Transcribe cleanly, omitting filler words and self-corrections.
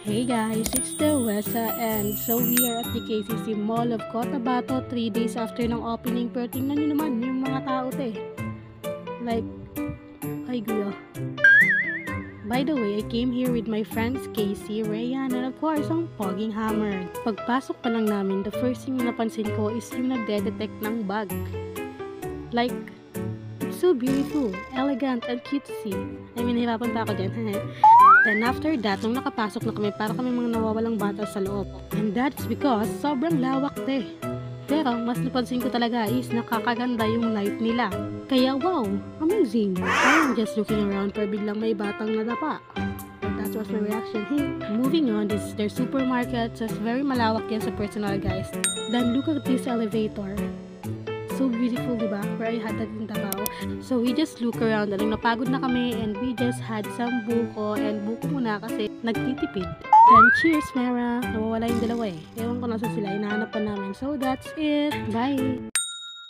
Hey guys, it's the Wesa and so we are at the KCC Mall of Cotabato 3 days after ng opening, pero tingnan nyo naman yung mga tao like, ay guya. By the way, I came here with my friends Casey, Rayan, and of course ang Pogging Hammer. Pagpasok pa lang namin, the first thing na napansin ko is yung nagde-detect ng bag. Like, it's so beautiful, elegant, and cutesy. I mean, hirapan pa ako dyan. Then after that, nung nakapasok na kami, para kami mga nawawalang bata sa loob. And that's because sobrang lawak Pero mas napansin ko talaga is nakakaganda yung light nila. Kaya wow, amazing! I'm just looking around pero biglang may batang nadapa. And that was my reaction. Hey, moving on, this is their supermarket. So it's very malawak yan sa personal guys. Then look at this elevator. So beautiful, diba? Where I had that in Davao. So we just look around. Alang napagod na kami and we just had some buko. And buko muna kasi nagtitipid. Then cheers, Mera! Nawawala yung dalawa Ewan ko nasa sila. Hinahanap pa namin. So that's it. Bye!